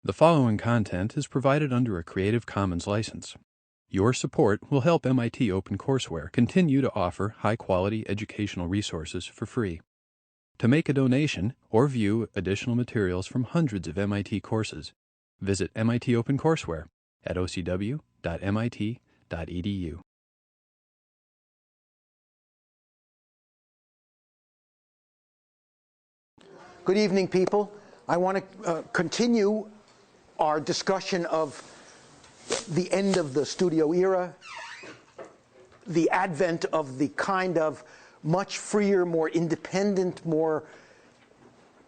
The following content is provided under a Creative Commons license. Your support will help MIT OpenCourseware continue to offer high-quality educational resources for free. To make a donation or view additional materials from hundreds of MIT courses, visit MIT OpenCourseware at ocw.mit.edu. Good evening, people. I want to continue our discussion of the end of the studio era, the advent of the kind of much freer, more independent, more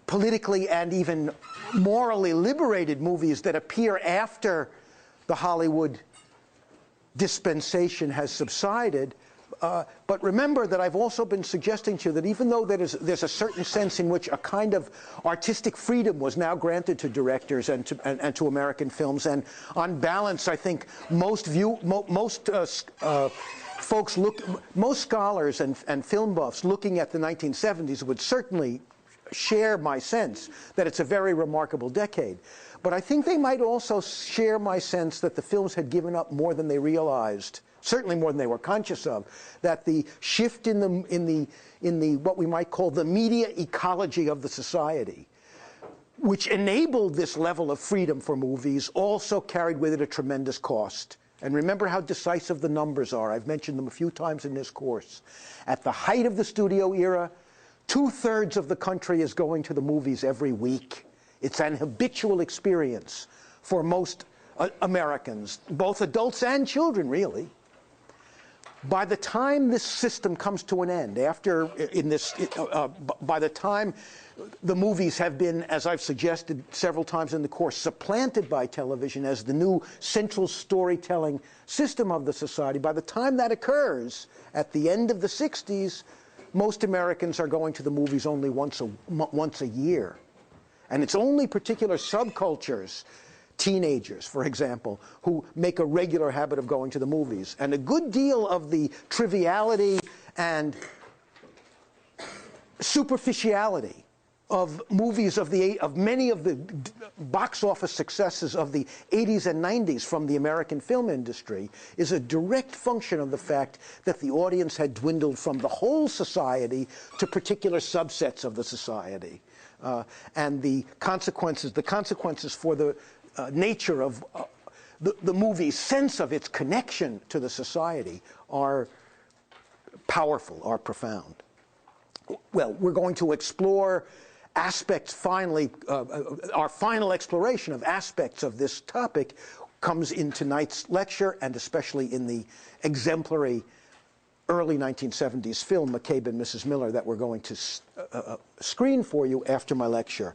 politically and even morally liberated movies that appear after the Hollywood dispensation has subsided. But remember that I've also been suggesting to you that even though there's a certain sense in which a kind of artistic freedom was now granted to directors and to American films, and on balance, I think most scholars and film buffs looking at the 1970s would certainly share my sense that it's a very remarkable decade. But I think they might also share my sense that the films had given up more than they realized, certainly more than they were conscious of, that the shift in the what we might call the media ecology of the society, which enabled this level of freedom for movies, also carried with it a tremendous cost. And remember how decisive the numbers are. I've mentioned them a few times in this course. At the height of the studio era, 2/3 of the country is going to the movies every week. It's an habitual experience for most Americans, both adults and children, really. By the time this system comes to an end, by the time the movies have been, as I've suggested several times in the course, supplanted by television as the new central storytelling system of the society, by the time that occurs, at the end of the 60s, most Americans are going to the movies only once a year. And it's only particular subcultures, teenagers, for example, who make a regular habit of going to the movies. And a good deal of the triviality and superficiality of movies of many of the box office successes of the 80s and 90s from the American film industry is a direct function of the fact that the audience had dwindled from the whole society to particular subsets of the society. And the consequences for the nature of the movie's sense of its connection to the society are powerful, are profound. Well, we're going to explore aspects, finally, our final exploration of aspects of this topic comes in tonight's lecture, and especially in the exemplary early 1970s film, McCabe and Mrs. Miller, that we're going to screen for you after my lecture.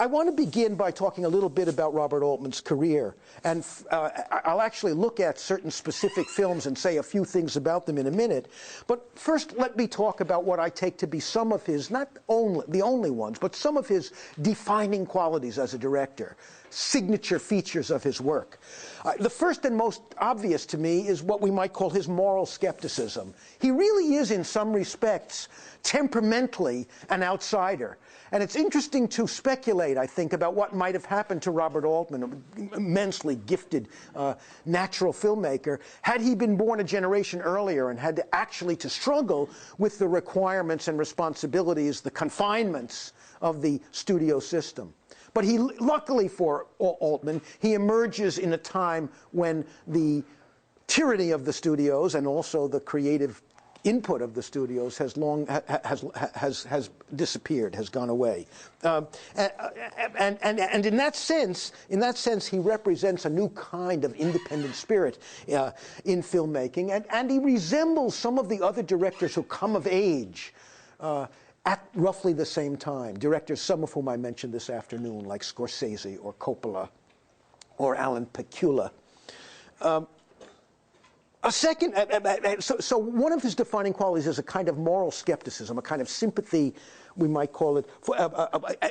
I want to begin by talking a little bit about Robert Altman's career. And I'll actually look at certain specific films and say a few things about them in a minute. But first, let me talk about what I take to be some of his, not only the only ones, but some of his defining qualities as a director, signature features of his work. The first and most obvious to me is what we might call his moral skepticism. He really is, in some respects, temperamentally an outsider. And it's interesting to speculate, I think, about what might have happened to Robert Altman, an immensely gifted natural filmmaker, had he been born a generation earlier and had actually to struggle with the requirements and responsibilities, the confinements of the studio system. But luckily for Altman, he emerges in a time when the tyranny of the studios and also the creative input of the studios has disappeared, has gone away, and in that sense, he represents a new kind of independent spirit in filmmaking, and he resembles some of the other directors who come of age at roughly the same time. Directors, some of whom I mentioned this afternoon, like Scorsese or Coppola or Alan Pakula. So one of his defining qualities is a kind of moral skepticism, a kind of sympathy, we might call it,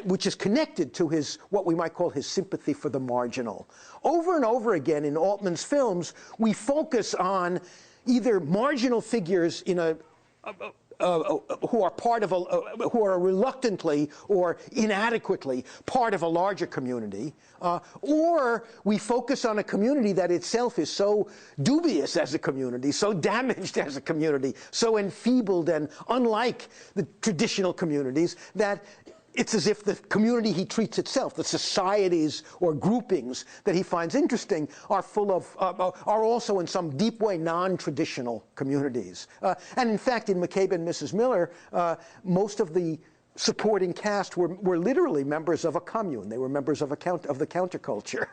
which is connected to what we might call his sympathy for the marginal. Over and over again in Altman's films, we focus on either marginal figures in who are part of who are reluctantly or inadequately part of a larger community, or we focus on a community that itself is so dubious as a community, so damaged as a community, so enfeebled and unlike the traditional communities that it's as if the community he treats itself, the societies or groupings that he finds interesting, are full of, are also in some deep way non-traditional communities. And in fact, in McCabe and Mrs. Miller, most of the supporting cast were literally members of a commune. They were members of the counterculture.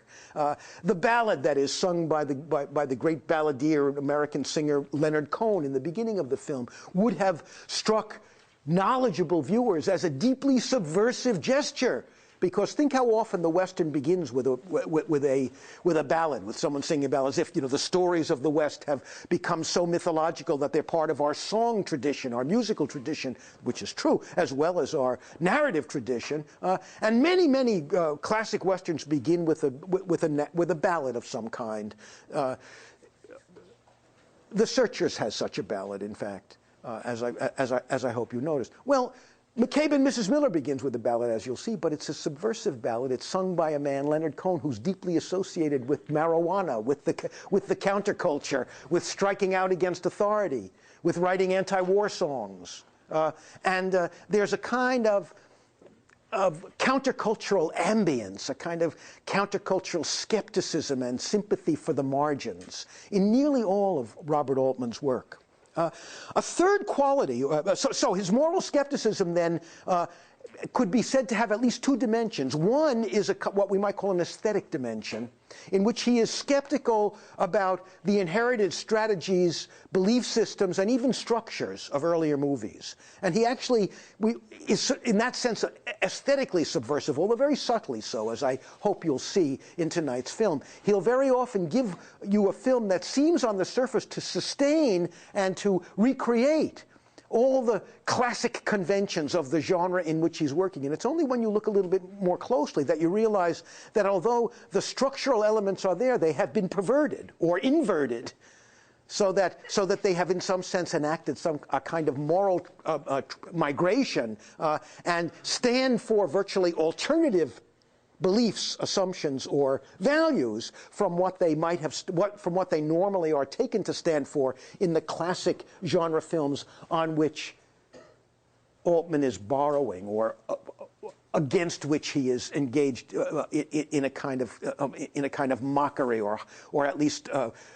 The ballad that is sung by the great balladeer, American singer Leonard Cohen in the beginning of the film would have struck knowledgeable viewers as a deeply subversive gesture, because think how often the Western begins with a ballad, with someone singing a ballad, as if the stories of the West have become so mythological that they're part of our song tradition, our musical tradition, which is true, as well as our narrative tradition. And many classic Westerns begin with a ballad of some kind. The Searchers has such a ballad, in fact. As I hope you noticed. Well, McCabe and Mrs. Miller begins with a ballad, as you'll see, but it's a subversive ballad. It's sung by a man, Leonard Cohen, who's deeply associated with marijuana, with the counterculture, with striking out against authority, with writing anti-war songs. And there's a kind of countercultural ambience, a kind of countercultural skepticism and sympathy for the margins in nearly all of Robert Altman's work. A third quality, so his moral skepticism then could be said to have at least two dimensions. One is what we might call an aesthetic dimension, in which he is skeptical about the inherited strategies, belief systems, and even structures of earlier movies. And he actually is, in that sense, aesthetically subversive, although very subtly so, as I hope you'll see in tonight's film. He'll very often give you a film that seems on the surface to sustain and to recreate all the classic conventions of the genre in which he's working. And it's only when you look a little bit more closely that you realize that although the structural elements are there, they have been perverted or inverted so that they have in some sense enacted a kind of moral migration and stand for virtually alternative beliefs, assumptions, or values from what they might have, from what they normally are taken to stand for in the classic genre films on which Altman is borrowing, or against which he is engaged in a kind of mockery, or at least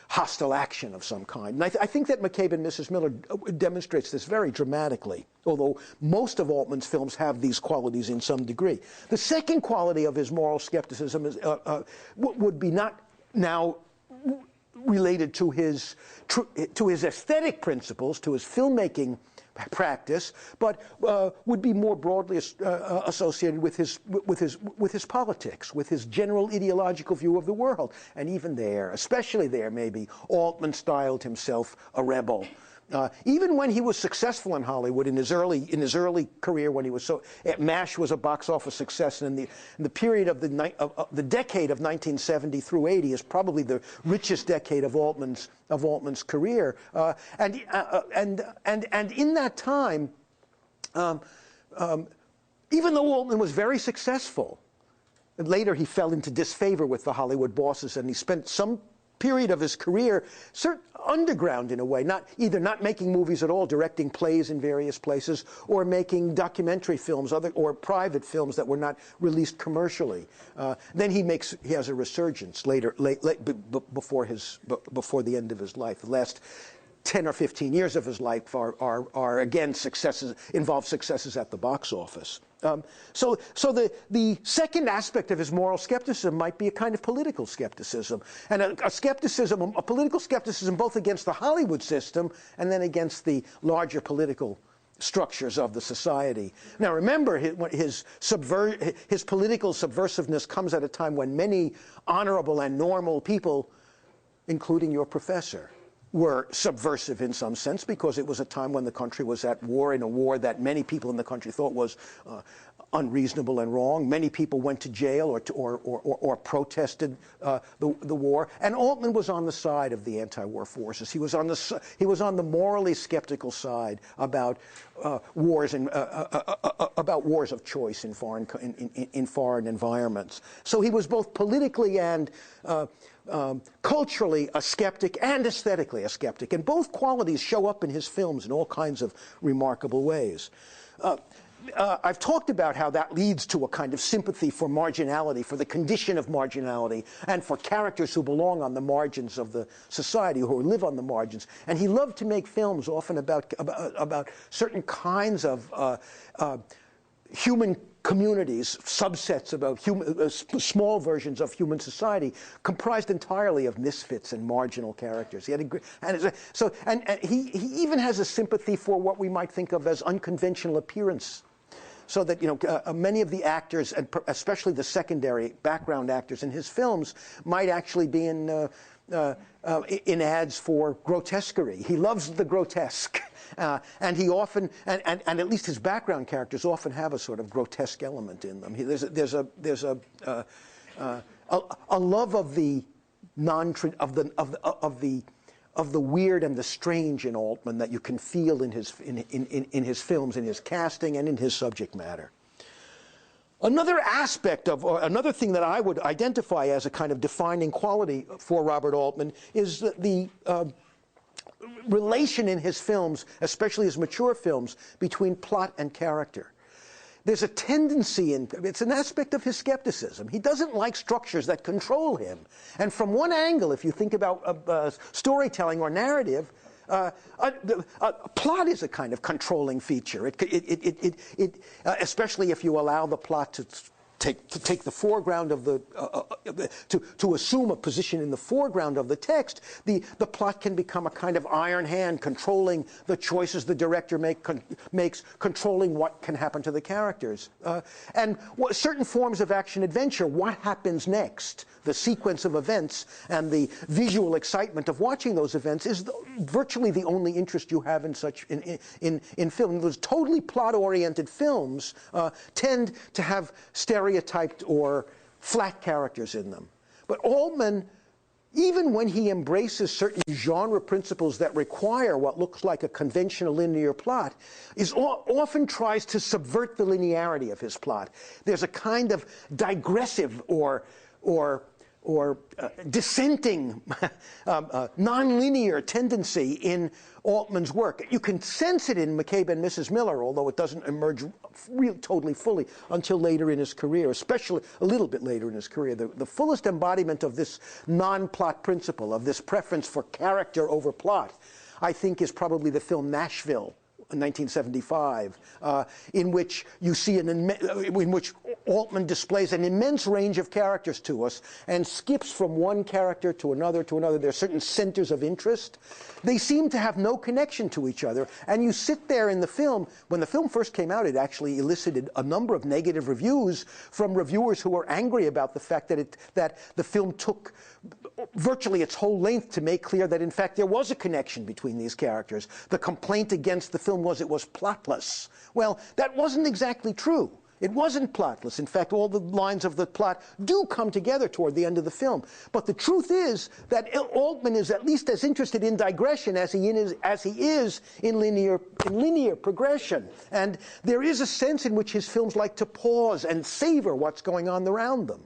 hostile action of some kind. And I think that McCabe and Mrs. Miller demonstrates this very dramatically, although most of Altman's films have these qualities in some degree. The second quality of his moral skepticism is, would be not now related to his aesthetic principles, to his filmmaking practice, but would be more broadly associated with his politics, with his general ideological view of the world. And even there, especially there, maybe Altman styled himself a rebel. Even when he was successful in Hollywood in his early career, when he was MASH was a box office success, and in the period of the decade of 1970 through 80 is probably the richest decade of Altman's career, and in that time, even though Altman was very successful, and later he fell into disfavor with the Hollywood bosses, and he spent some period of his career underground in a way, either not making movies at all, directing plays in various places, or making documentary films or private films that were not released commercially. Then he has a resurgence later, before the end of his life. The last 10 or 15 years of his life are again involve successes at the box office. So the second aspect of his moral skepticism might be a kind of political skepticism, and a political skepticism both against the Hollywood system and then against the larger political structures of the society. Now remember, his political subversiveness comes at a time when many honorable and normal people, including your professor, were subversive in some sense, because it was a time when the country was at war, in a war that many people in the country thought was unreasonable and wrong. Many people went to jail or protested the war. And Altman was on the side of the anti-war forces. He was on the morally skeptical side about wars and about wars of choice in foreign environments. So he was both politically and culturally a skeptic and aesthetically a skeptic. And both qualities show up in his films in all kinds of remarkable ways. I've talked about how that leads to a kind of sympathy for marginality, for the condition of marginality, and for characters who belong on the margins of the society, who live on the margins. And he loved to make films often about certain kinds of human communities, subsets about small versions of human society, comprised entirely of misfits and marginal characters. He had and he even has a sympathy for what we might think of as unconventional appearance. So that, many of the actors, and especially the secondary background actors in his films, might actually be in ads for grotesquerie. He loves the grotesque. And he often, and at least his background characters often have a sort of grotesque element in them. There's a love of the of the weird and the strange in Altman that you can feel in his films, in his casting, and in his subject matter. Another aspect of, or another thing that I would identify as a kind of defining quality for Robert Altman is the relation in his films, especially his mature films, between plot and character. There's a tendency, it's an aspect of his skepticism. He doesn't like structures that control him. And from one angle, if you think about storytelling or narrative, plot is a kind of controlling feature. Especially if you allow the plot to take the foreground of to assume a position in the foreground of the text, the plot can become a kind of iron hand controlling the choices the director makes, controlling what can happen to the characters. And certain forms of action-adventure, what happens next, the sequence of events and the visual excitement of watching those events is virtually the only interest you have in film. Those totally plot-oriented films tend to have stereotyped or flat characters in them. But Altman, even when he embraces certain genre principles that require what looks like a conventional linear plot, often tries to subvert the linearity of his plot. There's a kind of digressive or dissenting, nonlinear tendency in Altman's work. You can sense it in McCabe and Mrs. Miller, although it doesn't emerge totally fully until later in his career, especially a little bit later in his career. The fullest embodiment of this non-plot principle, of this preference for character over plot, I think is probably the film Nashville, 1975, in which you see in which Altman displays an immense range of characters to us and skips from one character to another to another. There are certain centers of interest. They seem to have no connection to each other, and you sit there in the film. When the film first came out, it actually elicited a number of negative reviews from reviewers who were angry about the fact that the film took virtually its whole length to make clear that, in fact, there was a connection between these characters. The complaint against the film was it was plotless. Well, that wasn't exactly true. It wasn't plotless. In fact, all the lines of the plot do come together toward the end of the film. But the truth is that Altman is at least as interested in digression as he is in linear progression. And there is a sense in which his films like to pause and savor what's going on around them.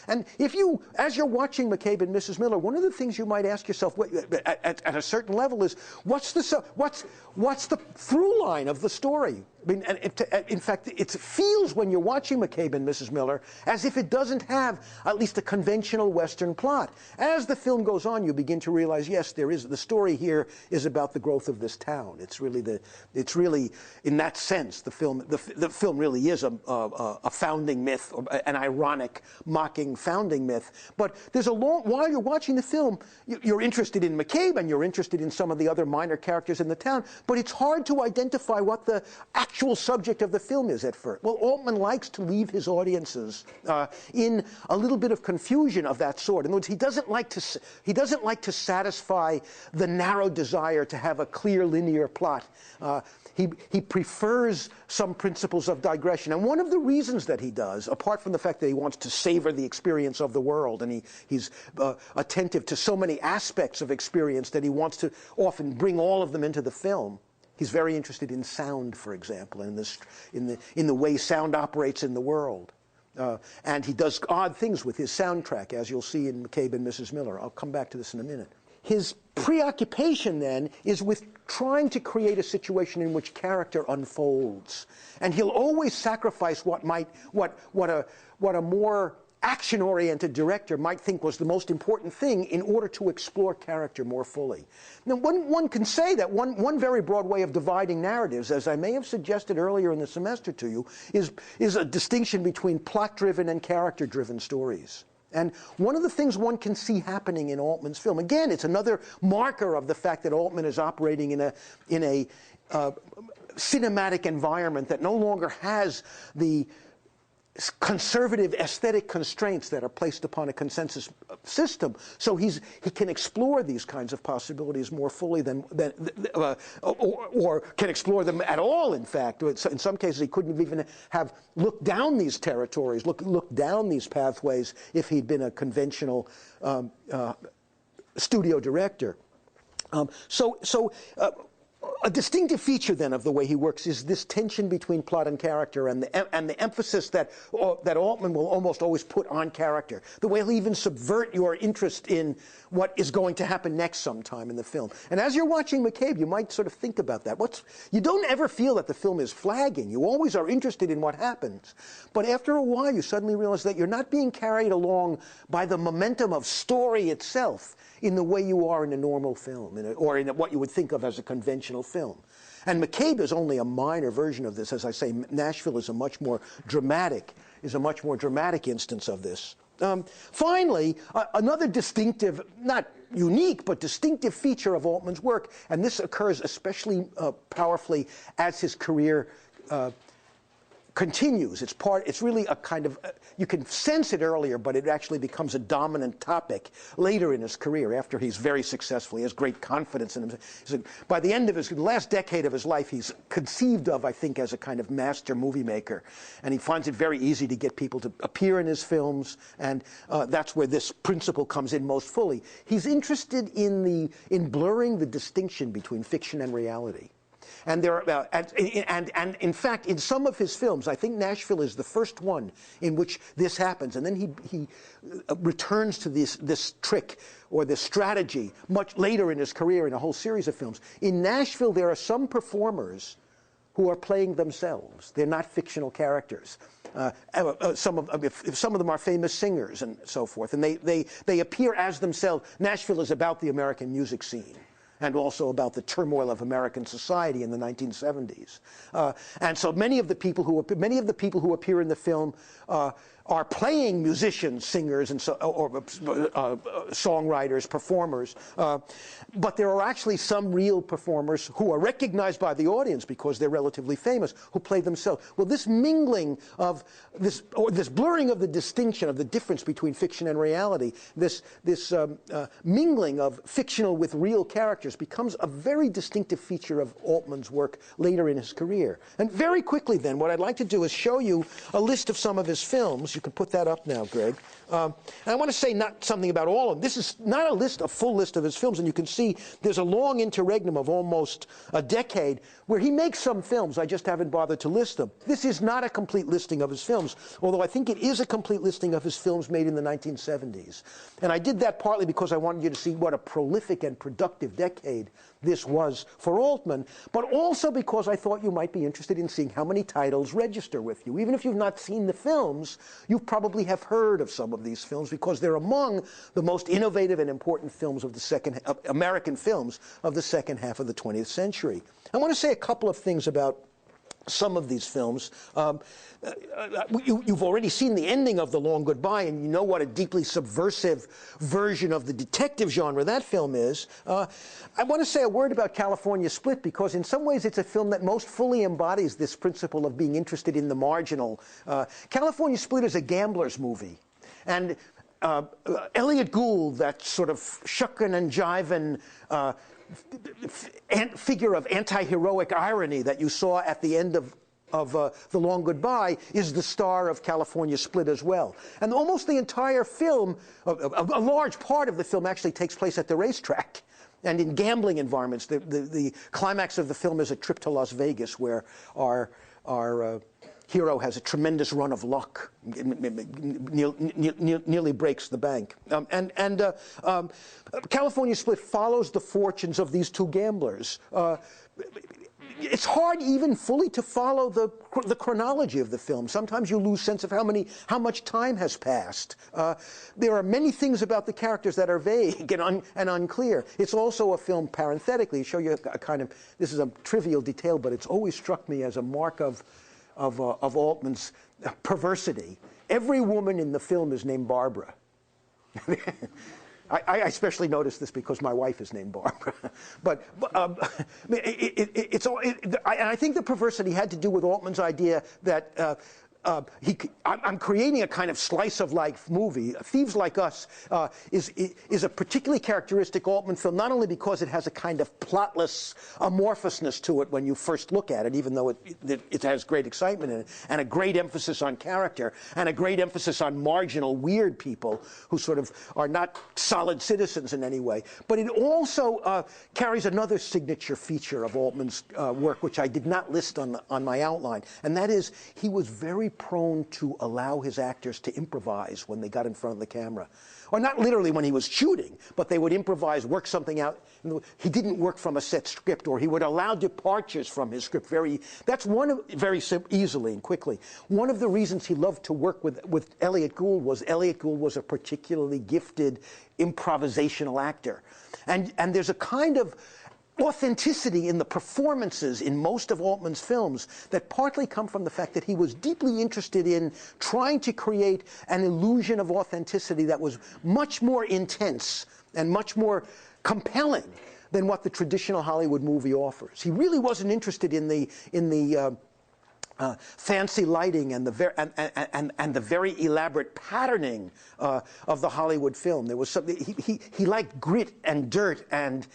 And if you, as you're watching McCabe and Mrs. Miller, one of the things you might ask yourself at a certain level is, what's the through line of the story? I mean, in fact, it feels when you're watching McCabe and Mrs. Miller as if it doesn't have at least a conventional Western plot. As the film goes on, you begin to realize, yes, the story here is about the growth of this town. It's really in that sense, the film really is a founding myth, an ironic, mocking founding myth. But while you're watching the film, you're interested in McCabe and you're interested in some of the other minor characters in the town, but it's hard to identify what the actual subject of the film is at first. Well, Altman likes to leave his audiences in a little bit of confusion of that sort. In other words, he doesn't like to satisfy the narrow desire to have a clear linear plot. He prefers some principles of digression. And one of the reasons that he does, apart from the fact that he wants to savor the experience of the world, and he's attentive to so many aspects of experience that he wants to often bring all of them into the film. He's very interested in sound, for example, and in the way sound operates in the world. And he does odd things with his soundtrack, as you'll see in McCabe and Mrs. Miller. I'll come back to this in a minute. His preoccupation then is with trying to create a situation in which character unfolds, and he'll always sacrifice what a more action-oriented director might think was the most important thing in order to explore character more fully. Now, one can say that one very broad way of dividing narratives, as I may have suggested earlier in the semester to you, is a distinction between plot-driven and character-driven stories. And one of the things one can see happening in Altman's film, again, it's another marker of the fact that Altman is operating in a cinematic environment that no longer has the conservative aesthetic constraints that are placed upon a consensus system. So he can explore these kinds of possibilities more fully or can explore them at all, in fact. In some cases, he couldn't even have looked down these territories, looked down these pathways if he'd been a conventional studio director. A distinctive feature, then, of the way he works is this tension between plot and character, and the emphasis that Altman will almost always put on character. The way he'll even subvert your interest in what is going to happen next sometime in the film. And as you're watching McCabe, you might sort of think about that. You don't ever feel that the film is flagging. You always are interested in what happens. But after a while, you suddenly realize that you're not being carried along by the momentum of story itself in the way you are in a normal film, or in what you would think of as a conventional film. And McCabe is only a minor version of this. As I say, Nashville is a much more dramatic instance of this. Finally, another distinctive, not unique, but distinctive feature of Altman's work, and this occurs especially powerfully as his career continues. It's really a kind of, you can sense it earlier, but it actually becomes a dominant topic later in his career, after he's very successful. He has great confidence in himself. By the end of the last decade of his life, he's conceived of, I think, as a kind of master movie maker. And he finds it very easy to get people to appear in his films, and that's where this principle comes in most fully. He's interested in blurring the distinction between fiction and reality. And in fact, in some of his films, I think Nashville is the first one in which this happens. And then he returns to this trick or this strategy much later in his career in a whole series of films. In Nashville, there are some performers who are playing themselves. They're not fictional characters. Some of them are famous singers and so forth, and they appear as themselves. Nashville is about the American music scene, and also about the turmoil of American society in the 1970s. And so many of the people who appear in the film are playing musicians, singers, and songwriters, performers. But there are actually some real performers who are recognized by the audience because they're relatively famous, who play themselves. Well, this mingling of this blurring of the distinction, of the difference between fiction and reality, this mingling of fictional with real characters becomes a very distinctive feature of Altman's work later in his career. And very quickly then, what I'd like to do is show you a list of some of his films. You can put that up now, Greg. And I want to say not something about all of them. This is not a full list of his films, and you can see there's a long interregnum of almost a decade where he makes some films. I just haven't bothered to list them. This is not a complete listing of his films, although I think it is a complete listing of his films made in the 1970s. And I did that partly because I wanted you to see what a prolific and productive decade this was for Altman, but also because I thought you might be interested in seeing how many titles register with you. Even if you've not seen the films, you probably have heard of some of these films because they're among the most innovative and important films of the American films of the second half of the 20th century. I want to say a couple of things about some of these films. You've already seen the ending of The Long Goodbye, and you know what a deeply subversive version of the detective genre that film is. I want to say a word about California Split, because in some ways it's a film that most fully embodies this principle of being interested in the marginal. California Split is a gambler's movie. And Elliot Gould, that sort of shuckin' and jivin' figure of anti-heroic irony that you saw at the end of The Long Goodbye, is the star of California Split as well. And almost the entire film, a large part of the film actually takes place at the racetrack and in gambling environments. The climax of the film is a trip to Las Vegas, where our hero has a tremendous run of luck, nearly breaks the bank. California Split follows the fortunes of these two gamblers. It's hard even fully to follow the chronology of the film. Sometimes you lose sense of how much time has passed. There are many things about the characters that are vague and unclear. It's also a film, parenthetically, to show you a kind of, this is a trivial detail, but it's always struck me as a mark of Altman's perversity. Every woman in the film is named Barbara. I especially noticed this because my wife is named Barbara. But I think the perversity had to do with Altman's idea that I'm creating a kind of slice of life movie. Thieves Like Us is a particularly characteristic Altman film, not only because it has a kind of plotless amorphousness to it when you first look at it, even though it has great excitement in it, and a great emphasis on character, and a great emphasis on marginal, weird people who sort of are not solid citizens in any way. But it also carries another signature feature of Altman's work, which I did not list on my outline, and that is he was very prone to allow his actors to improvise when they got in front of the camera. Or not literally when he was shooting, but they would improvise, work something out. He didn't work from a set script, or he would allow departures from his script very easily and quickly. One of the reasons he loved to work with Elliot Gould was a particularly gifted improvisational actor. And there's a kind of authenticity in the performances in most of Altman's films that partly come from the fact that he was deeply interested in trying to create an illusion of authenticity that was much more intense and much more compelling than what the traditional Hollywood movie offers. He really wasn't interested in the fancy lighting and the very elaborate patterning of the Hollywood film. There was something he liked grit and dirt and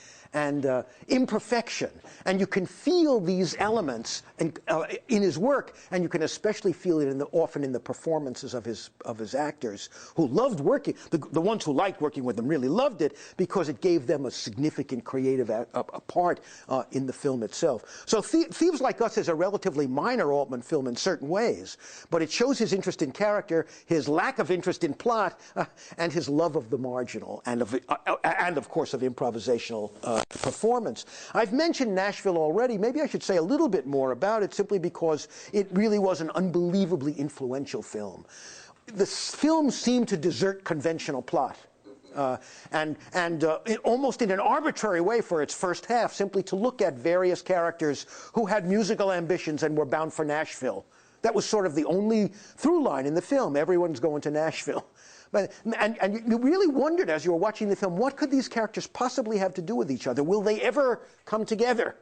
imperfection, and you can feel these elements in his work, and you can especially feel it often in the performances of his actors who loved working. The ones who liked working with him really loved it because it gave them a significant creative part in the film itself. So Thieves Like Us is a relatively minor Altman film in certain ways, but it shows his interest in character, his lack of interest in plot, and his love of the marginal and of course of improvisational performance. I've mentioned Nashville already. Maybe I should say a little bit more about it, simply because it really was an unbelievably influential film. The film seemed to desert conventional plot. Almost in an arbitrary way for its first half, simply to look at various characters who had musical ambitions and were bound for Nashville. That was sort of the only through line in the film. Everyone's going to Nashville. And you really wondered as you were watching the film, what could these characters possibly have to do with each other? Will they ever come together?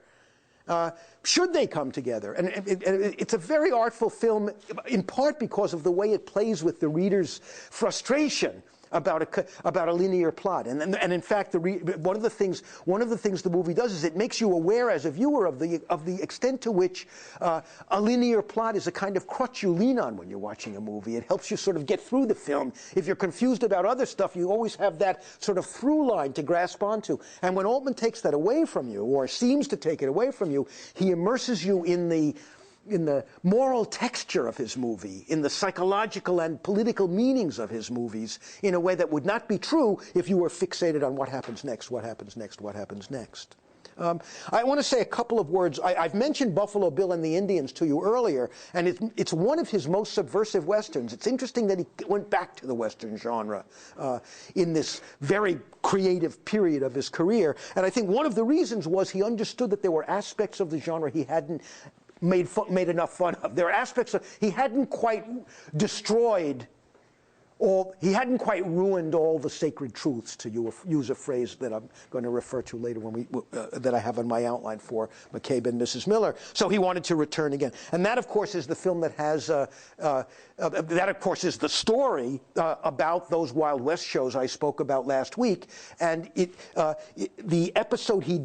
Should they come together? And it's a very artful film, in part because of the way it plays with the reader's frustration about a linear plot. And in fact, one of the things the movie does is it makes you aware as a viewer of the extent to which a linear plot is a kind of crutch you lean on when you're watching a movie. It helps you sort of get through the film. If you're confused about other stuff, you always have that sort of through line to grasp onto. And when Altman takes that away from you, or seems to take it away from you, he immerses you in the moral texture of his movie, in the psychological and political meanings of his movies, in a way that would not be true if you were fixated on what happens next, what happens next, what happens next. I want to say a couple of words. I've mentioned Buffalo Bill and the Indians to you earlier, and it's one of his most subversive westerns. It's interesting that he went back to the western genre in this very creative period of his career, and I think one of the reasons was he understood that there were aspects of the genre he hadn't made enough fun of. There are aspects of, he hadn't quite destroyed he hadn't quite ruined all the sacred truths, to use a phrase that I'm going to refer to later when that I have in my outline for McCabe and Mrs. Miller. So he wanted to return again. And that, of course, is the film that has, that, of course, is the story about those Wild West shows I spoke about last week. And the episode he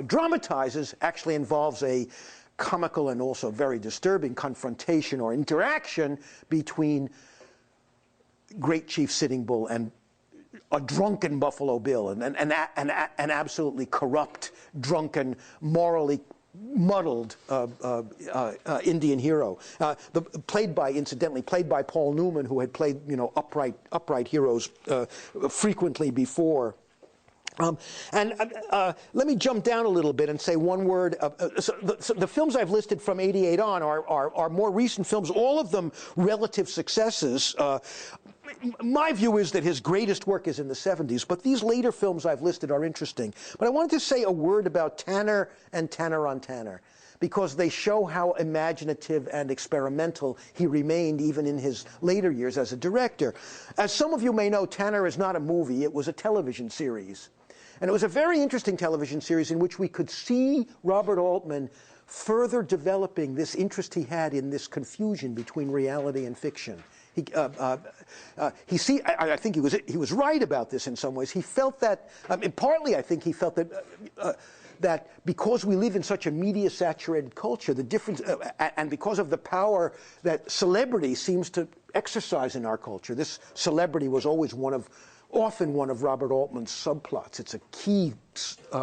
dramatizes actually involves a comical and also very disturbing confrontation or interaction between Great Chief Sitting Bull and a drunken Buffalo Bill, and an absolutely corrupt, drunken, morally muddled Indian hero, incidentally played by Paul Newman, who had played upright heroes frequently before. Let me jump down a little bit and say one word. So the films I've listed from '88 on are more recent films, all of them relative successes. My view is that his greatest work is in the '70s, but these later films I've listed are interesting. But I wanted to say a word about Tanner and Tanner on Tanner, because they show how imaginative and experimental he remained even in his later years as a director. As some of you may know, Tanner is not a movie, it was a television series. And it was a very interesting television series in which we could see Robert Altman further developing this interest he had in this confusion between reality and fiction. I think he was right about this in some ways. He felt that, partly I think he felt that that because we live in such a media-saturated culture, the difference, and because of the power that celebrity seems to exercise in our culture, this celebrity was always often one of Robert Altman's subplots. It's a key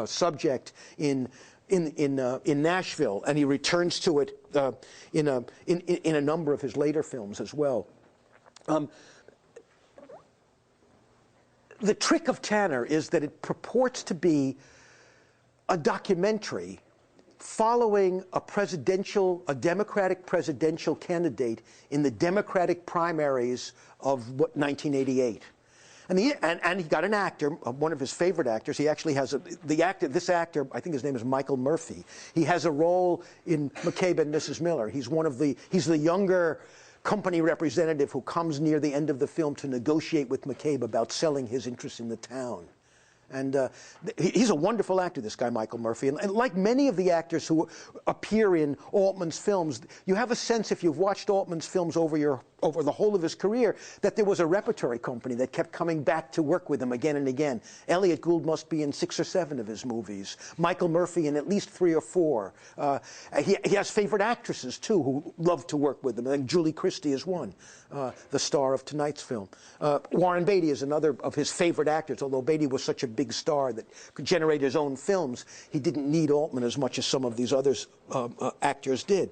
subject in Nashville, and he returns to it in a number of his later films as well. The trick of Tanner is that it purports to be a documentary following a Democratic presidential candidate in the Democratic primaries of 1988. And he got an actor, one of his favorite actors. He actually has this actor, I think his name is Michael Murphy. He has a role in McCabe and Mrs. Miller. He's the younger company representative who comes near the end of the film to negotiate with McCabe about selling his interest in the town. And he's a wonderful actor, this guy, Michael Murphy. And like many of the actors who appear in Altman's films, you have a sense, if you've watched Altman's films over the whole of his career, that there was a repertory company that kept coming back to work with him again and again. Elliott Gould must be in 6 or 7 of his movies. Michael Murphy in at least 3 or 4. He has favorite actresses, too, who love to work with him. And Julie Christie is one, the star of tonight's film. Warren Beatty is another of his favorite actors, although Beatty was such a big star that could generate his own films. He didn't need Altman as much as some of these other actors did.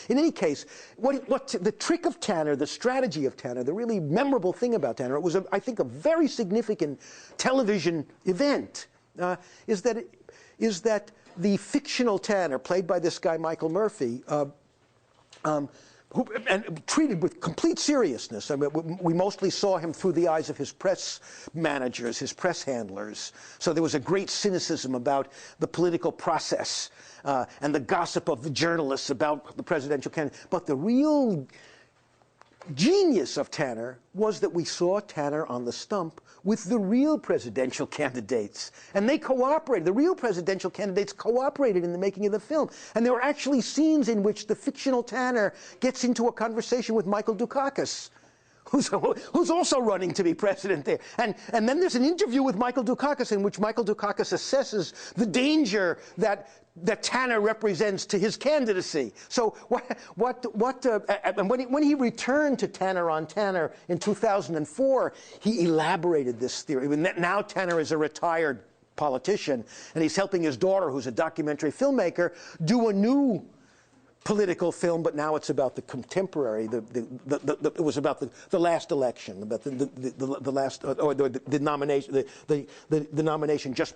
In any case, what the trick of Tanner, the strategy of Tanner, the really memorable thing about Tanner, it was, I think, a very significant television event, is that the fictional Tanner, played by this guy Michael Murphy, and treated with complete seriousness. I mean, we mostly saw him through the eyes of his press managers, his press handlers. So there was a great cynicism about the political process and the gossip of the journalists about the presidential candidate. But the real genius of Tanner was that we saw Tanner on the stump with the real presidential candidates. And they cooperated. The real presidential candidates cooperated in the making of the film. And there were actually scenes in which the fictional Tanner gets into a conversation with Michael Dukakis, who's also running to be president there. And then there's an interview with Michael Dukakis in which Michael Dukakis assesses the danger that Tanner represents to his candidacy. So and when he returned to Tanner on Tanner in 2004, he elaborated this theory. Now Tanner is a retired politician, and he's helping his daughter, who's a documentary filmmaker, do a new political film, but now it's about the contemporary. It was about the last election, about the last or the nomination, the nomination just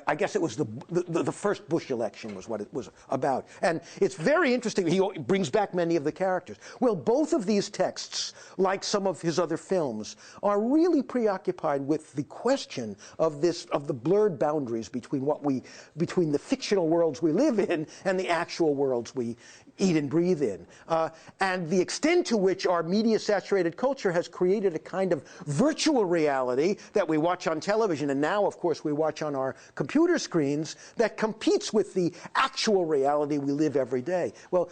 I guess it was the first Bush election was what it was about. And it's very interesting. He brings back many of the characters. Well, both of these texts, like some of his other films, are really preoccupied with the question of the blurred boundaries between between the fictional worlds we live in and the actual worlds we eat and breathe in. And the extent to which our media-saturated culture has created a kind of virtual reality that we watch on television, and now, of course, we watch on our computer screens, that competes with the actual reality we live every day. Well,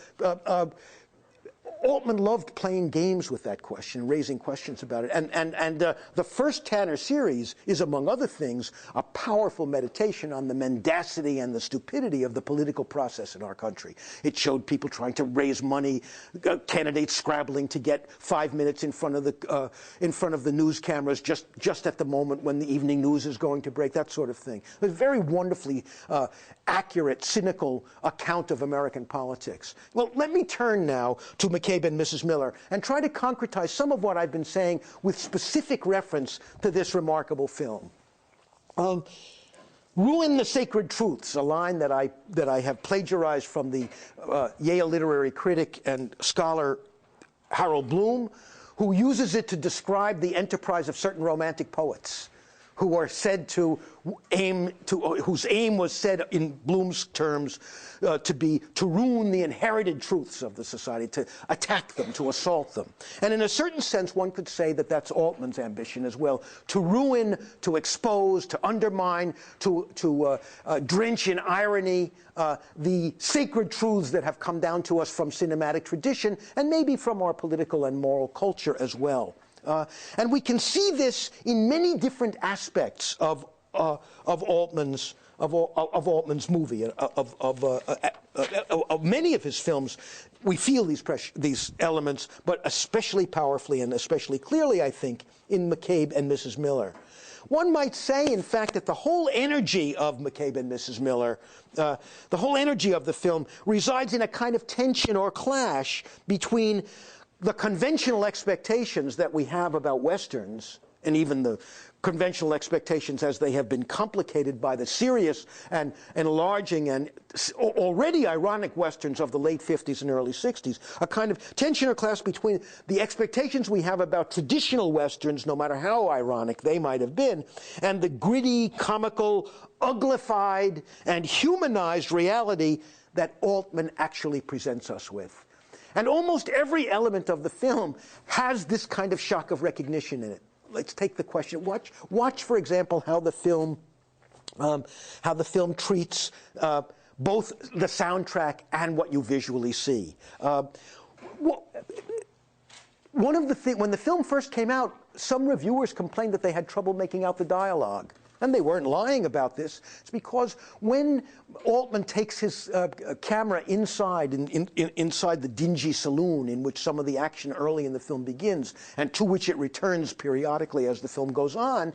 Altman loved playing games with that question, raising questions about it. And the first Tanner series is, among other things, a powerful meditation on the mendacity and the stupidity of the political process in our country. It showed people trying to raise money, candidates scrabbling to get 5 minutes in front of the news cameras just at the moment when the evening news is going to break, that sort of thing. It was a very wonderfully accurate, cynical account of American politics. Well, let me turn now to McCabe and Mrs. Miller and try to concretize some of what I've been saying with specific reference to this remarkable film. Ruin the sacred truths, a line that I have plagiarized from the Yale literary critic and scholar Harold Bloom, who uses it to describe the enterprise of certain romantic poets who are said to whose aim was said in Bloom's terms to ruin the inherited truths of the society, to attack them, to assault them. And in a certain sense, one could say that that's Altman's ambition as well, to ruin, to expose, to undermine, to drench in irony the sacred truths that have come down to us from cinematic tradition and maybe from our political and moral culture as well. And we can see this in many different aspects of Altman's movie, of many of his films. We feel these elements, but especially powerfully and especially clearly, I think, in McCabe and Mrs. Miller. One might say, in fact, that the whole energy of McCabe and Mrs. Miller, the whole energy of the film, resides in a kind of tension or clash between the conventional expectations that we have about Westerns, and even the conventional expectations as they have been complicated by the serious and enlarging and already ironic Westerns of the late 50s and early 60s, a kind of tension or clash between the expectations we have about traditional Westerns, no matter how ironic they might have been, and the gritty, comical, uglified, and humanized reality that Altman actually presents us with. And almost every element of the film has this kind of shock of recognition in it. Let's take the question. Watch, for example, how the film treats both the soundtrack and what you visually see. When the film first came out, some reviewers complained that they had trouble making out the dialogue. And they weren't lying about this. It's because when Altman takes his camera inside inside the dingy saloon in which some of the action early in the film begins, and to which it returns periodically as the film goes on,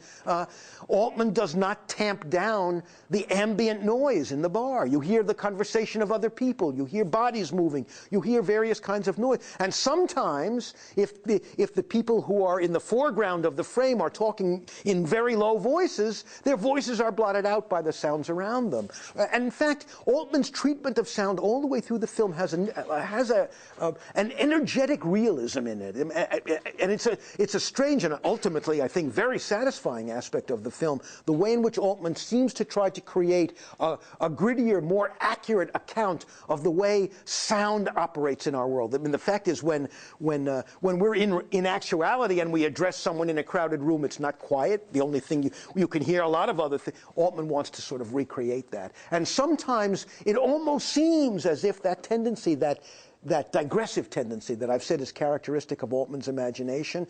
Altman does not tamp down the ambient noise in the bar. You hear the conversation of other people. You hear bodies moving. You hear various kinds of noise. And sometimes, if the people who are in the foreground of the frame are talking in very low voices, their voices are blotted out by the sounds around them. And in fact, Altman's treatment of sound all the way through the film has an energetic realism in it. And it's a strange and ultimately, I think, very satisfying aspect of the film, the way in which Altman seems to try to create a grittier, more accurate account of the way sound operates in our world. I mean, the fact is when we're in actuality and we address someone in a crowded room, it's not quiet. The only thing you can hear a lot of other things. Altman wants to sort of recreate that. And sometimes it almost seems as if that tendency, that digressive tendency that I've said is characteristic of Altman's imagination,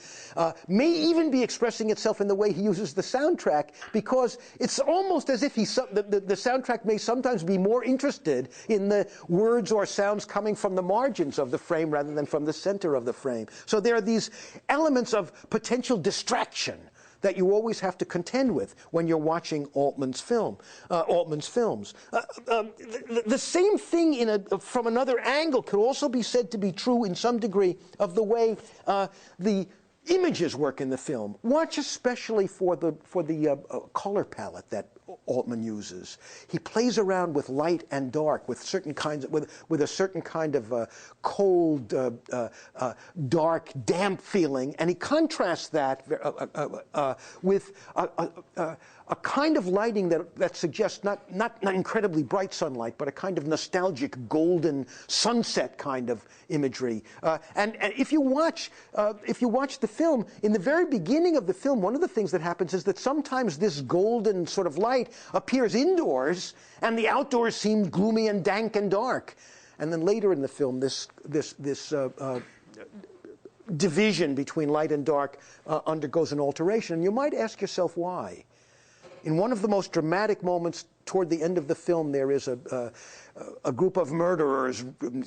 may even be expressing itself in the way he uses the soundtrack, because it's almost as if the soundtrack may sometimes be more interested in the words or sounds coming from the margins of the frame rather than from the center of the frame. So there are these elements of potential distraction that you always have to contend with when you're watching Altman's films. The same thing from another angle could also be said to be true in some degree of the way the images work in the film. Watch especially for the color palette that Altman uses. He plays around with light and dark, with certain kinds of, with a certain kind of cold, dark, damp feeling, and he contrasts that with a kind of lighting that suggests not incredibly bright sunlight, but a kind of nostalgic golden sunset kind of imagery. And if you watch the film, in the very beginning of the film, one of the things that happens is that sometimes this golden sort of light appears indoors, and the outdoors seem gloomy and dank and dark. And then later in the film, this division between light and dark undergoes an alteration. And you might ask yourself why. In one of the most dramatic moments toward the end of the film, there is a group of murderers,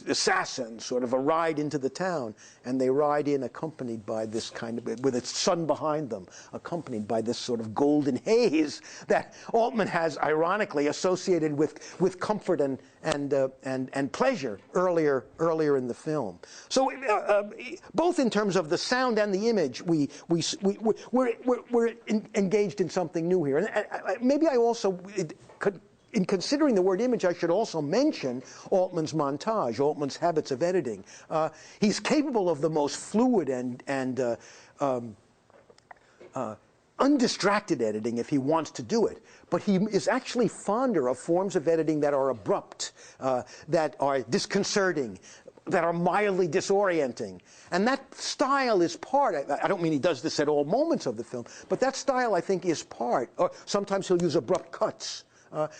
assassins, sort of a ride into the town, and they ride in accompanied by this kind of, with its sun behind them, accompanied by this sort of golden haze that Altman has ironically associated with comfort and pleasure earlier in the film. So both in terms of the sound and the image, we're engaged in something new here. And maybe I also in considering the word image, I should also mention Altman's montage, Altman's habits of editing. He's capable of the most fluid and undistracted editing if he wants to do it. But he is actually fonder of forms of editing that are abrupt, that are disconcerting, that are mildly disorienting. And that style is part, I don't mean he does this at all moments of the film, but that style I think is part, or sometimes he'll use abrupt cuts.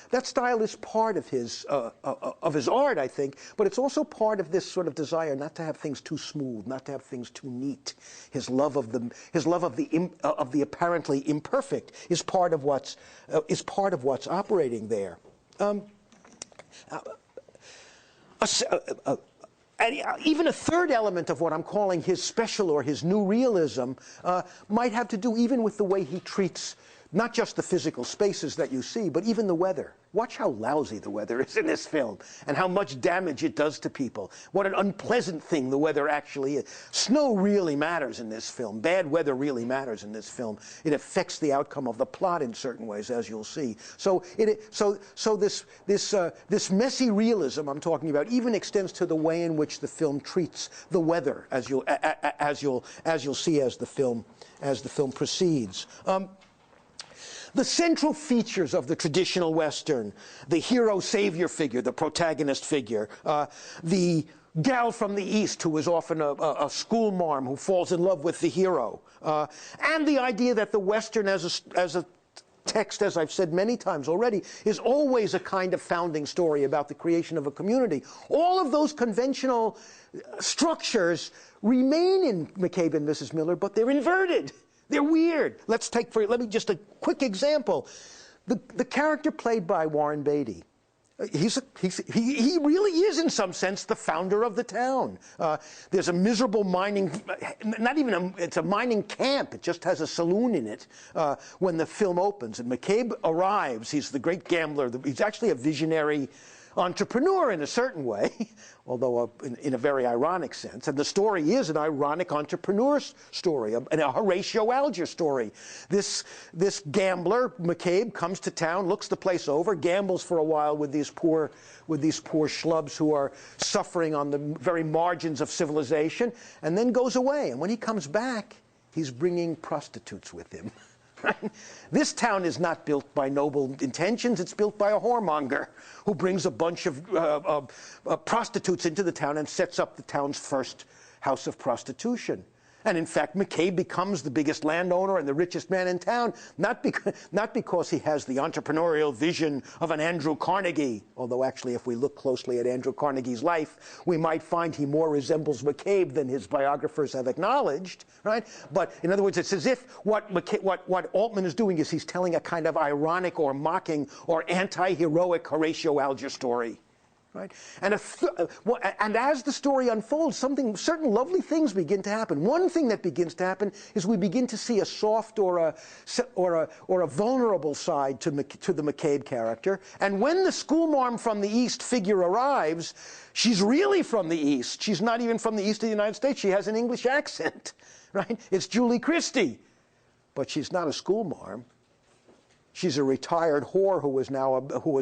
That style is part of his art, I think, but it's also part of this sort of desire not to have things too smooth, not to have things too neat. His love of the apparently imperfect is part of what's operating there. And even a third element of what I'm calling his special or his new realism might have to do even with the way he treats not just the physical spaces that you see, but even the weather. Watch how lousy the weather is in this film and how much damage it does to people. What an unpleasant thing the weather actually is. Snow really matters in this film. Bad weather really matters in this film. It affects the outcome of the plot in certain ways, as you'll see. So this messy realism I'm talking about even extends to the way in which the film treats the weather, as you'll see as the film proceeds. The central features of the traditional Western, the hero-savior figure, the protagonist figure, the gal from the East who is often a school marm who falls in love with the hero, and the idea that the Western as a text, as I've said many times already, is always a kind of founding story about the creation of a community. All of those conventional structures remain in McCabe and Mrs. Miller, but they're inverted. They're weird. Let me just a quick example. The character played by Warren Beatty, he really is in some sense the founder of the town. There's a miserable mining, it's a mining camp. It just has a saloon in it when the film opens. And McCabe arrives. He's the great gambler. He's actually a visionary entrepreneur in a certain way, although in a very ironic sense. And the story is an ironic entrepreneur story, a Horatio Alger story. This gambler, McCabe, comes to town, looks the place over, gambles for a while with these poor schlubs who are suffering on the very margins of civilization, and then goes away. And when he comes back, he's bringing prostitutes with him. This town is not built by noble intentions. It's built by a whoremonger who brings a bunch of prostitutes into the town and sets up the town's first house of prostitution. And in fact, McCabe becomes the biggest landowner and the richest man in town, not because he has the entrepreneurial vision of an Andrew Carnegie, although actually if we look closely at Andrew Carnegie's life, we might find he more resembles McCabe than his biographers have acknowledged, right? But in other words, it's as if what Altman is doing is he's telling a kind of ironic or mocking or anti-heroic Horatio Alger story. Right? And, and as the story unfolds, certain lovely things begin to happen. One thing that begins to happen is we begin to see a soft or a vulnerable side to the McCabe character. And when the schoolmarm from the East figure arrives, she's really from the East. She's not even from the East of the United States. She has an English accent. Right? It's Julie Christie. But she's not a schoolmarm. She's a retired whore who is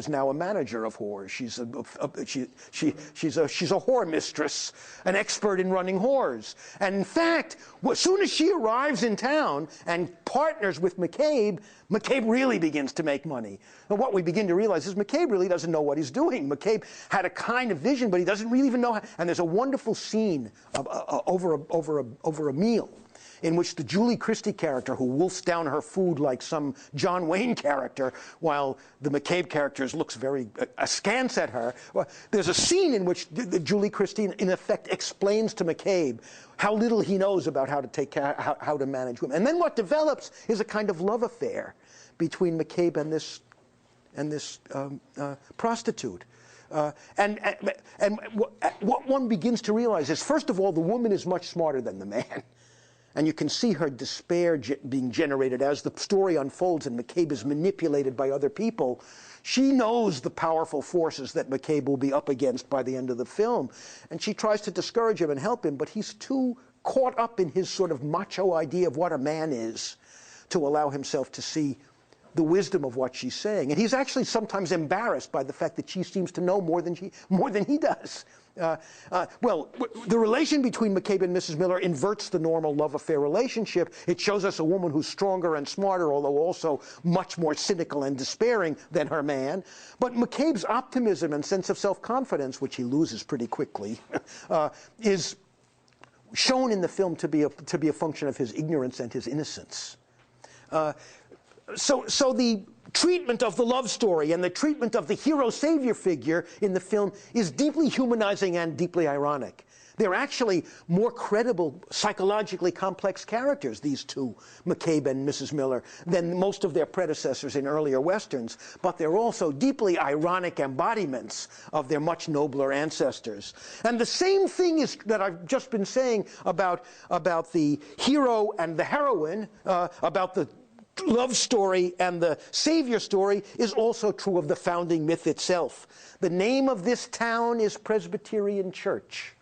now a manager of whores. She's a whore mistress, an expert in running whores. And in fact, as soon as she arrives in town and partners with McCabe, McCabe really begins to make money. And what we begin to realize is McCabe really doesn't know what he's doing. McCabe had a kind of vision, but he doesn't really even know how. And there's a wonderful scene over a meal, in which the Julie Christie character, who wolfs down her food like some John Wayne character, while the McCabe character looks very askance at her. Well, there's a scene in which Julie Christie, in effect, explains to McCabe how little he knows about how to manage women. And then what develops is a kind of love affair between McCabe and this prostitute. And what one begins to realize is, first of all, the woman is much smarter than the man. And you can see her despair being generated as the story unfolds and McCabe is manipulated by other people. She knows the powerful forces that McCabe will be up against by the end of the film. And she tries to discourage him and help him, but he's too caught up in his sort of macho idea of what a man is to allow himself to see the wisdom of what she's saying. And he's actually sometimes embarrassed by the fact that she seems to know more than he does. Well, the relation between McCabe and Mrs. Miller inverts the normal love affair relationship. It shows us a woman who's stronger and smarter, although also much more cynical and despairing than her man. But McCabe's optimism and sense of self-confidence, which he loses pretty quickly, is shown in the film to be a function of his ignorance and his innocence. So the treatment of the love story and the treatment of the hero-savior figure in the film is deeply humanizing and deeply ironic. They're actually more credible, psychologically complex characters, these two, McCabe and Mrs. Miller, than most of their predecessors in earlier Westerns, but they're also deeply ironic embodiments of their much nobler ancestors. And the same thing is that I've just been saying about the hero and the heroine, about the love story and the savior story, is also true of the founding myth itself. The name of this town is Presbyterian Church.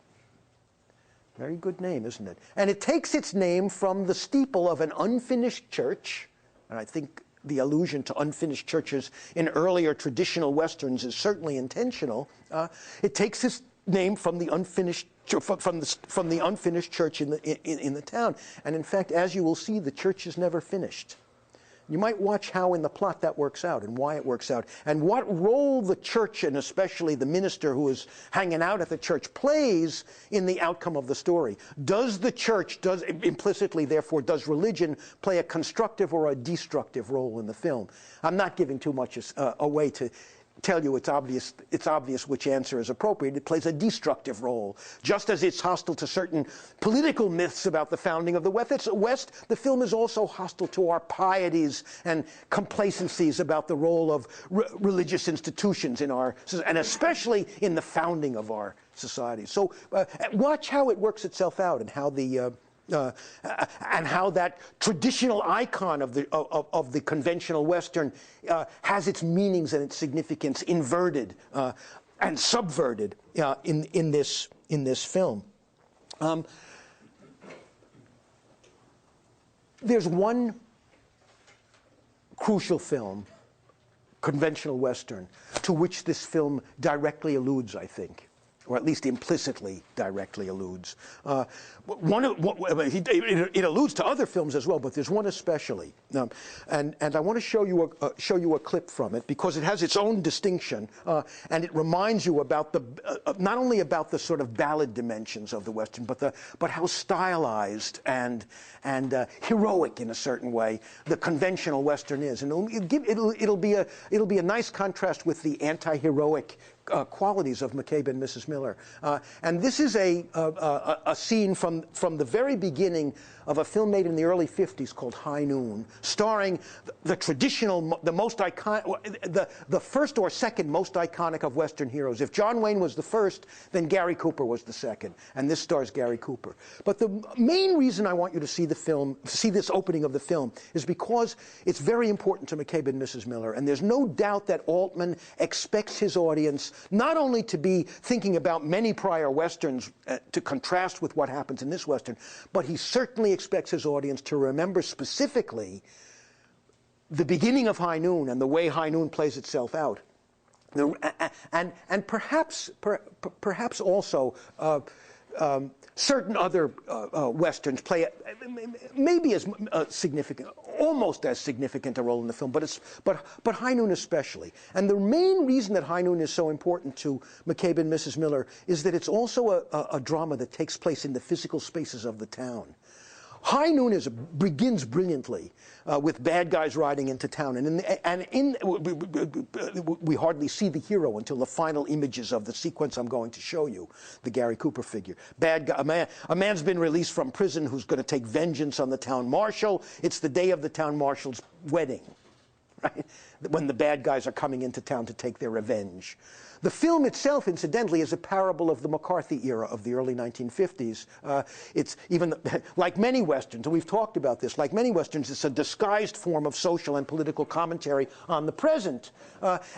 Very good name, isn't it? And it takes its name from the steeple of an unfinished church, and I think the allusion to unfinished churches in earlier traditional Westerns is certainly intentional. It takes its name from the unfinished church in the town. And in fact, as you will see, the church is never finished. You might watch how in the plot that works out and why it works out, and what role the church, and especially the minister who is hanging out at the church, plays in the outcome of the story. Does the church, implicitly therefore, does religion play a constructive or a destructive role in the film? I'm not giving too much away to tell you it's obvious which answer is appropriate. It plays a destructive role. Just as it's hostile to certain political myths about the founding of the West, the film is also hostile to our pieties and complacencies about the role of religious institutions in our, and especially in the founding of our society. So watch how it works itself out and how that traditional icon of the conventional Western has its meanings and its significance inverted and subverted in this film. There's one crucial film, conventional Western, to which this film directly alludes, I think, or at least implicitly directly alludes. It alludes to other films as well, but there's one especially, and I want to show you a clip from it because it has its own distinction, and it reminds you about not only about the sort of ballad dimensions of the Western, but how stylized and heroic in a certain way the conventional Western is, and it'll be a nice contrast with the anti-heroic qualities of McCabe and Mrs. Miller. And this is a scene from the very beginning of a film made in the early 50s called High Noon, starring the traditional, the most iconic, the first or second most iconic of Western heroes. If John Wayne was the first, then Gary Cooper was the second, and this stars Gary Cooper. But the main reason I want you to see the film, see this opening of the film, is because it's very important to McCabe and Mrs. Miller, and there's no doubt that Altman expects his audience not only to be thinking about many prior Westerns to contrast with what happens in this Western, but he certainly expects his audience to remember specifically the beginning of High Noon and the way High Noon plays itself out. And perhaps also certain other Westerns play maybe as significant, almost as significant a role in the film, but High Noon especially. And the main reason that High Noon is so important to McCabe and Mrs. Miller is that it's also a drama that takes place in the physical spaces of the town. High Noon begins brilliantly with bad guys riding into town, we hardly see the hero until the final images of the sequence I'm going to show you, the Gary Cooper figure. Bad guy, a man's been released from prison who's going to take vengeance on the town marshal. It's the day of the town marshal's wedding, right? When the bad guys are coming into town to take their revenge. The film itself, incidentally, is a parable of the McCarthy era of the early 1950s. It's even, like many Westerns, and we've talked about this, like many Westerns, it's a disguised form of social and political commentary on the present.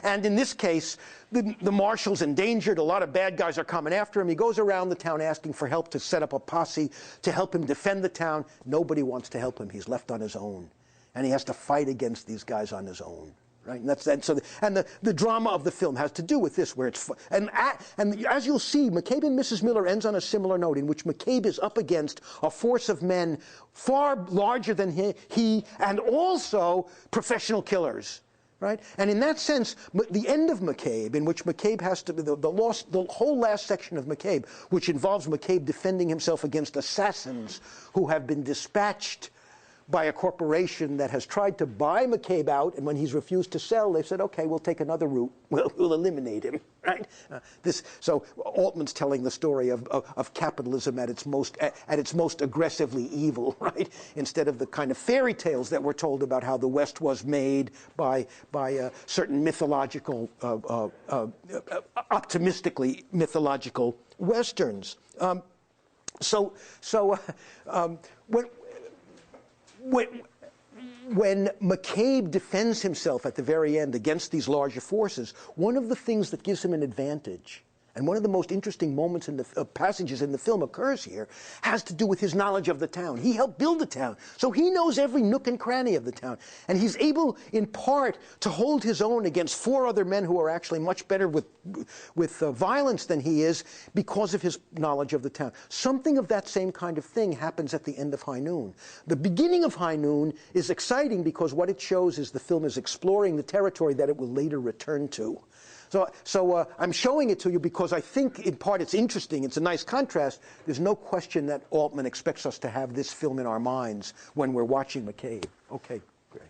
And in this case, the marshal's endangered. A lot of bad guys are coming after him. He goes around the town asking for help to set up a posse to help him defend the town. Nobody wants to help him. He's left on his own. And he has to fight against these guys on his own. Right, and the drama of the film has to do with this, where it's and as you'll see, McCabe and Mrs. Miller ends on a similar note, in which McCabe is up against a force of men far larger than he and also professional killers. Right? And in that sense, the end of McCabe, in which McCabe has to the whole last section of McCabe, which involves McCabe defending himself against assassins who have been dispatched by a corporation that has tried to buy McCabe out, and when he's refused to sell, they've said, okay, we'll take another route. We'll eliminate him, right? So Altman's telling the story of capitalism at its most aggressively evil, right? Instead of the kind of fairy tales that were told about how the West was made by certain mythological, optimistically mythological Westerns. When McCabe defends himself at the very end against these larger forces, one of the things that gives him an advantage, and one of the most interesting moments in the passages in the film occurs here, has to do with his knowledge of the town. He helped build the town, so he knows every nook and cranny of the town. And he's able, in part, to hold his own against 4 other men who are actually much better with violence than he is because of his knowledge of the town. Something of that same kind of thing happens at the end of High Noon. The beginning of High Noon is exciting because what it shows is the film is exploring the territory that it will later return to. So I'm showing it to you because I think, in part, it's interesting. It's a nice contrast. There's no question that Altman expects us to have this film in our minds when we're watching McCabe. Okay, great.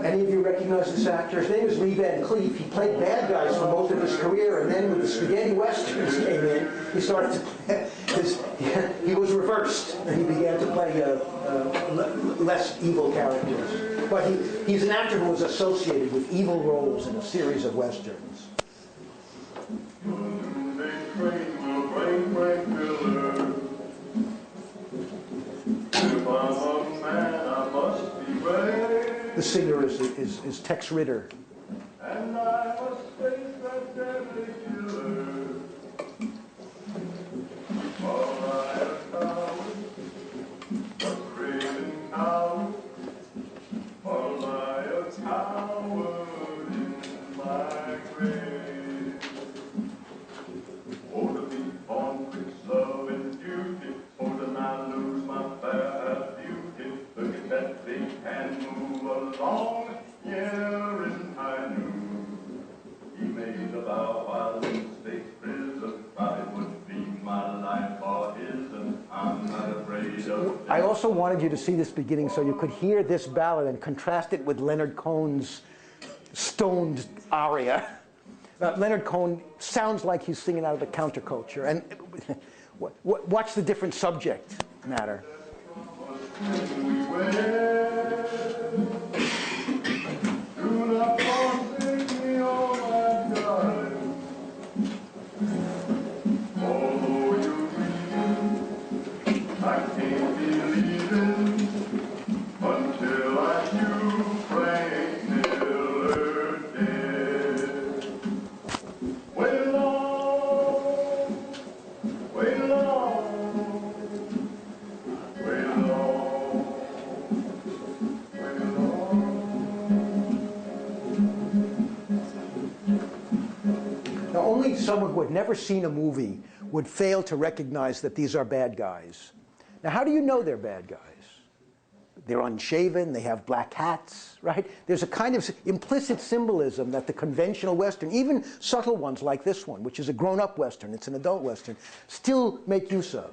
Any of you recognize this actor? His name is Lee Van Cleef. He played bad guys for most of his career, and then when the spaghetti westerns came in, he started to play. He was reversed, and he began to play less evil characters. But he's an actor who was associated with evil roles in a series of westerns. The singer is Tex Ritter. And I must face that deadly killer. All I have found, a craven cow. All I a coward in my grave. Oh, to be born with love and duty. Oh, to not lose my fair beauty. Look at that big hand move along, here in High Noon. He may also wanted you to see this beginning so you could hear this ballad and contrast it with Leonard Cohen's stoned aria. Leonard Cohen sounds like he's singing out of the counterculture. And watch the different subject matter. Someone who had never seen a movie would fail to recognize that these are bad guys. Now, how do you know they're bad guys? They're unshaven, they have black hats, right? There's a kind of implicit symbolism that the conventional Western, even subtle ones like this one, which is a grown-up Western, it's an adult Western, still make use of.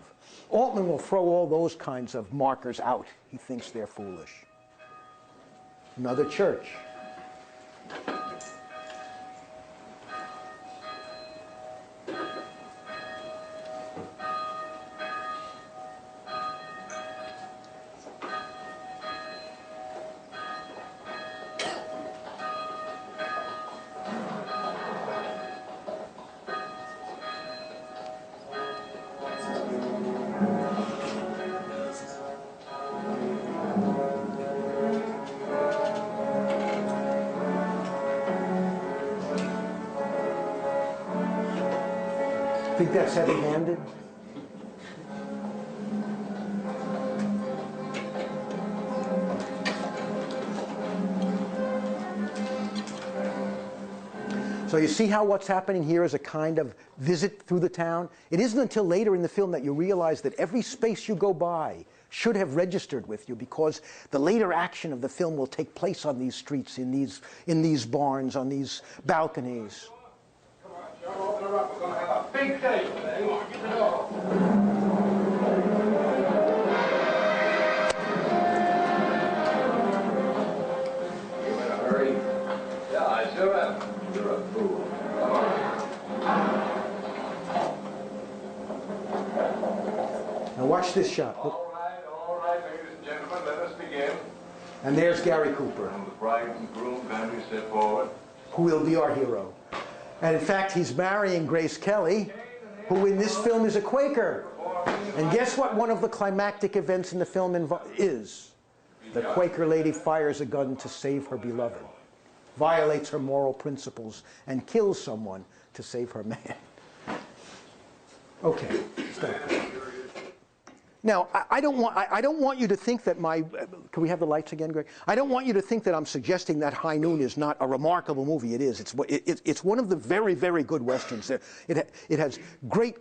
Altman will throw all those kinds of markers out. He thinks they're foolish. Another church. Think that's heavy-handed? So you see how what's happening here is a kind of visit through the town? It isn't until later in the film that you realize that every space you go by should have registered with you, because the later action of the film will take place on these streets, in these barns, on these balconies. Come on, open her up. We're going to have a big day today. Come on, get the door. You in a hurry? Yeah, I sure am. You're a fool. Come on. Now watch this shot. All right, ladies and gentlemen, let us begin. And there's Gary Cooper, And the bride and groom kindly step forward. who will be our hero. And in fact, he's marrying Grace Kelly, who in this film is a Quaker. And guess what one of the climactic events in the film is? The Quaker lady fires a gun to save her beloved, violates her moral principles, and kills someone to save her man. Okay, stop. Now, I don't want you to think that can we have the lights again, Greg? I don't want you to think that I'm suggesting that High Noon is not a remarkable movie. It is. It's one of the very, very good Westerns. It has great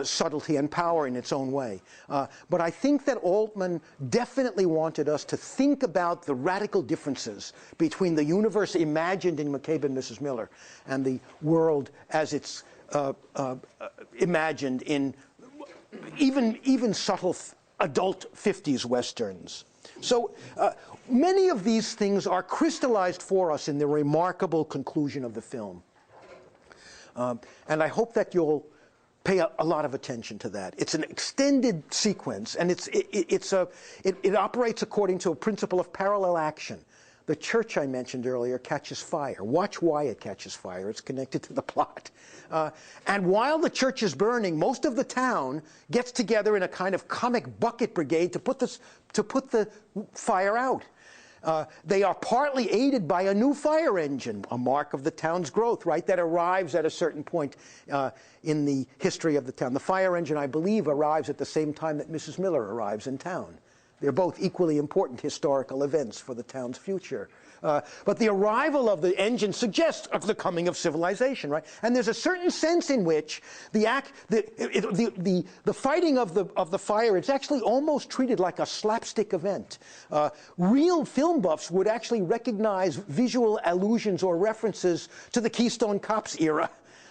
subtlety and power in its own way. But I think that Altman definitely wanted us to think about the radical differences between the universe imagined in McCabe and Mrs. Miller and the world as it's imagined in even subtle adult 50s Westerns. So many of these things are crystallized for us in the remarkable conclusion of the film. And I hope that you'll pay a lot of attention to that. It's an extended sequence, and it operates according to a principle of parallel action. The church I mentioned earlier catches fire. Watch why it catches fire. It's connected to the plot. And while the church is burning, most of the town gets together in a kind of comic bucket brigade to put the fire out. They are partly aided by a new fire engine, a mark of the town's growth, right, that arrives at a certain point in the history of the town. The fire engine, I believe, arrives at the same time that Mrs. Miller arrives in town. They're both equally important historical events for the town's future. But the arrival of the engine suggests of the coming of civilization, right? And there's a certain sense in which the fighting of the fire is actually almost treated like a slapstick event. Real film buffs would actually recognize visual allusions or references to the Keystone Cops era.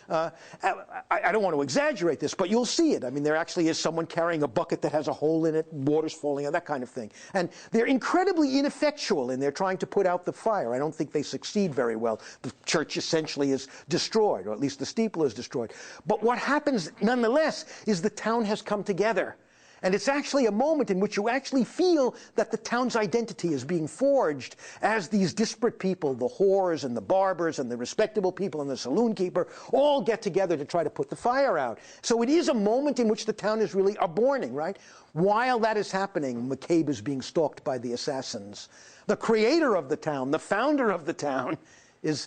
I don't want to exaggerate this, but you'll see it. I mean, there actually is someone carrying a bucket that has a hole in it, water's falling out, that kind of thing. And they're incredibly ineffectual in their trying to put out the fire. I don't think they succeed very well. The church essentially is destroyed, or at least the steeple is destroyed. But what happens, nonetheless, is the town has come together. And it's actually a moment in which you actually feel that the town's identity is being forged as these disparate people, the whores and the barbers and the respectable people and the saloon keeper, all get together to try to put the fire out. So it is a moment in which the town is really a-borning, right? While that is happening, McCabe is being stalked by the assassins. The creator of the town, the founder of the town, is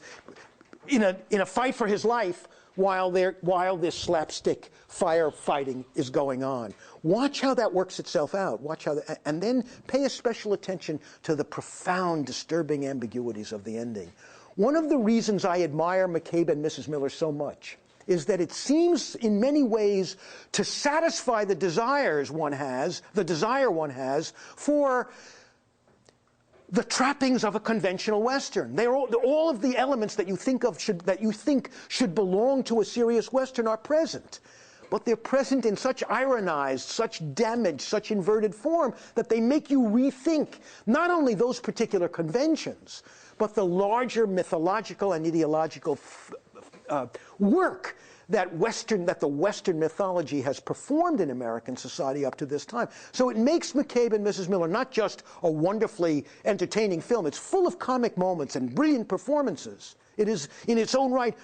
in a fight for his life while this slapstick firefighting is going on. Watch how that works itself out. Watch how, and then pay a special attention to the profound, disturbing ambiguities of the ending. One of the reasons I admire McCabe and Mrs. Miller so much is that it seems in many ways to satisfy the desire one has for the trappings of a conventional Western. They're all of the elements that you think should belong to a serious Western are present. But they're present in such ironized, such damaged, such inverted form that they make you rethink not only those particular conventions, but the larger mythological and ideological work that the Western mythology has performed in American society up to this time. So it makes McCabe and Mrs. Miller not just a wonderfully entertaining film, it's full of comic moments and brilliant performances. It is, in its own right,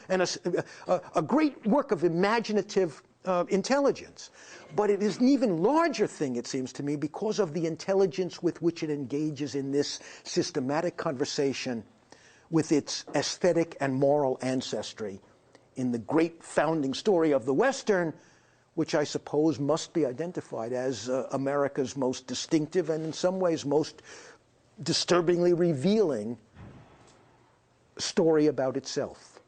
a great work of imaginative intelligence. But it is an even larger thing, it seems to me, because of the intelligence with which it engages in this systematic conversation with its aesthetic and moral ancestry in the great founding story of the Western, which I suppose must be identified as America's most distinctive and in some ways most disturbingly revealing story about itself.